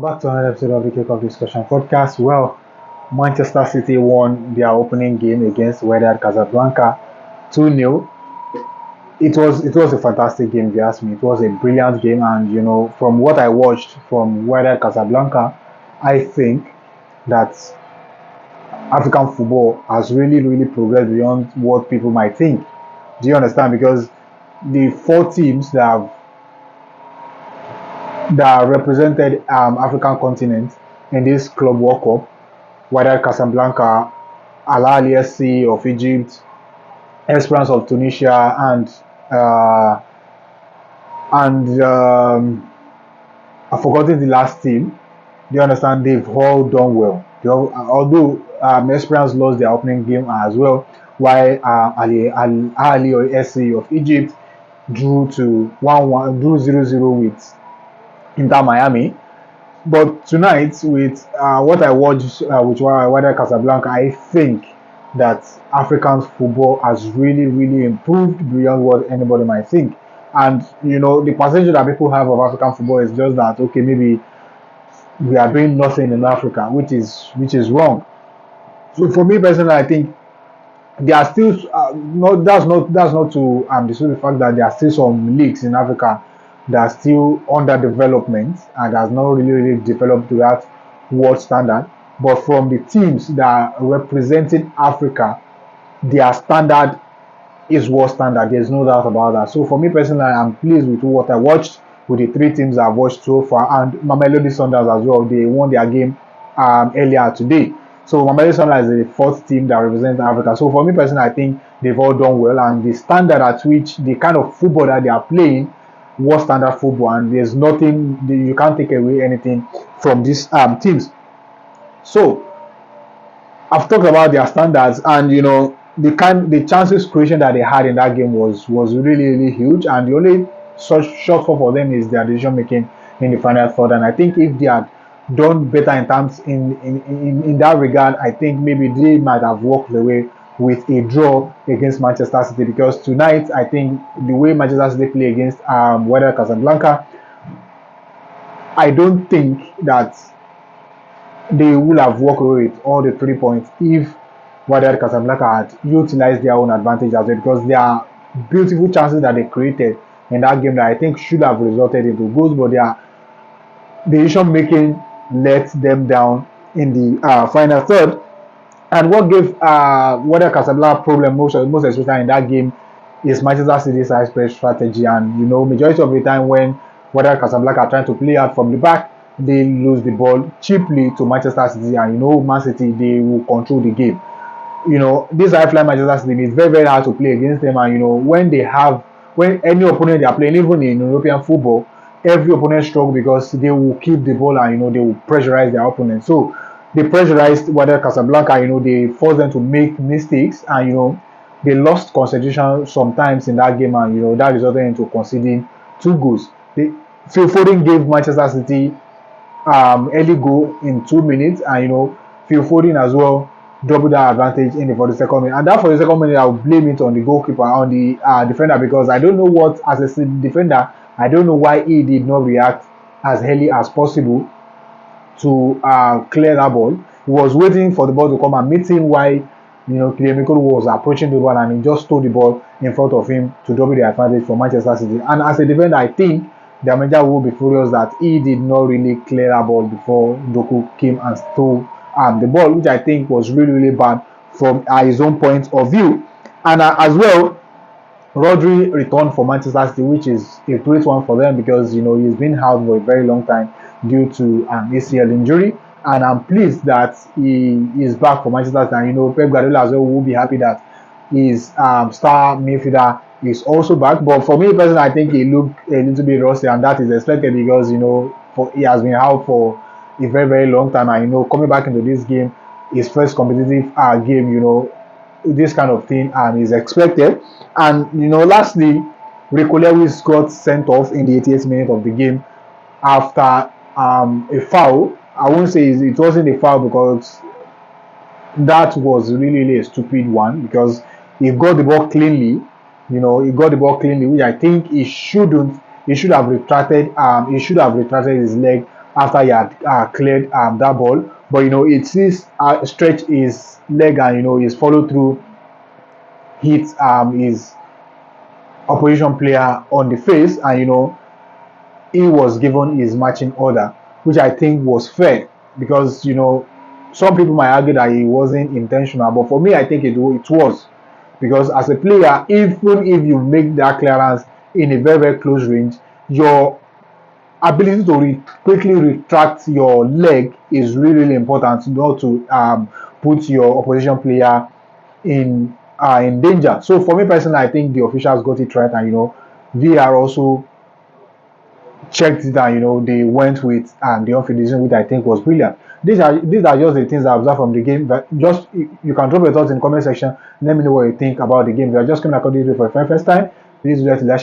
Welcome back to another episode of the Kickoff Discussion Podcast. Well, Manchester City won their opening game against Wydad Casablanca 2-0. It was a fantastic game, if you ask me. It was a brilliant game, and from what I watched from Wydad Casablanca, I think that African football has really progressed beyond what people might think. Do you understand? Because the four teams that represented African continent in this Club World Cup, Wydad Casablanca, Al Ahly SC of Egypt, Esperance of Tunisia, uh, and I've forgotten the last team. Do you understand? They've all done well. Although Esperance lost their opening game as well, while Al Ahly or SC of Egypt drew 0-0 with Inter Miami. But tonight, with what I watched with Wydad Casablanca, I think that African football has really improved beyond what anybody might think. And the perception that people have of African football is just that, okay, maybe we are doing nothing in Africa, which is wrong. So for me personally, I think there are still not that's not to dispute the fact that there are still some leagues in Africa that are still under development and has not really developed to that world standard. But from the teams that are representing Africa, their standard is world standard. There's no doubt about that. So for me personally, I'm pleased with what I watched with the three teams I've watched so far, and Mamelodi Sundowns as well. They won their game earlier today. So Mamelodi Sundowns is the fourth team that represents Africa. So for me personally, I think they've all done well, and the standard at which the kind of football that they are playing was standard football, and there's nothing you can't take away anything from these teams. So I've talked about their standards, and the chances creation that they had in that game was really huge, and the only such shortfall for them is their decision making in the final third. And I think if they had done better in terms in that regard, I think maybe they might have walked away with a draw against Manchester City, because tonight I think the way Manchester City play against Wydad Casablanca, I don't think that they would have walked away with all the 3 points if Wydad Casablanca had utilized their own advantage as well, because there are beautiful chances that they created in that game that I think should have resulted into goals, but their decision making let them down in the final third. And what gave Wydad Casablanca problem most especially in that game is Manchester City's high press strategy. And majority of the time when Wydad Casablanca are trying to play out from the back, they lose the ball cheaply to Manchester City, and Man City, they will control the game. This high flying Manchester City, is very hard to play against them, and when any opponent they are playing, even in European football, every opponent struggle because they will keep the ball, and they will pressurize their opponent. So they pressurized Wydad Casablanca, they forced them to make mistakes, and they lost concentration sometimes in that game, and that resulted into conceding 2 goals. Phil Foden gave Manchester City early goal in 2 minutes, and Phil Foden as well doubled that advantage in the 42nd minute. And that 42nd minute, I will blame it on the goalkeeper, on the defender, because I don't know what, as a defender, I don't know why he did not react as early as possible to clear that ball. He was waiting for the ball to come and meet him while Kylian was approaching the ball, and he just stole the ball in front of him to double the advantage for Manchester City. And as a defender, I think the manager will be furious that he did not really clear that ball before Doku came and stole the ball, which I think was really bad from his own point of view. And as well, Rodri returned for Manchester City, which is a great one for them, because he's been out for a very long time due to ACL injury, and I'm pleased that he is back for Manchester City. And Pep Guardiola as well will be happy that his star midfielder is also back. But for me personally, I think he looked a little bit rusty, and that is expected because he has been out for a very long time, and coming back into this game, his first competitive game, this kind of thing is expected. And lastly, Rico Lewis got sent off in the 88th minute of the game after a foul. I won't say it wasn't a foul, because that was really a stupid one, because he got the ball cleanly. Which I think he should have retracted his leg after he had cleared that ball. But it sees stretch his leg, and his follow through hit his opposition player on the face, and he was given his matching order, which I think was fair, because some people might argue that it wasn't intentional, but for me I think it was, because as a player, even if you make that clearance in a very very close range, your ability to quickly retract your leg is really really important, not to put your opposition player in danger. So for me personally, I think the officials got it right, and VR also checked it, and they went with the on-field decision, which I think was brilliant. These are just the things I observed from the game. But just you can drop your thoughts in the comment section. Let me know what you think about the game. If you are just coming across this video for the first time, please do that to like,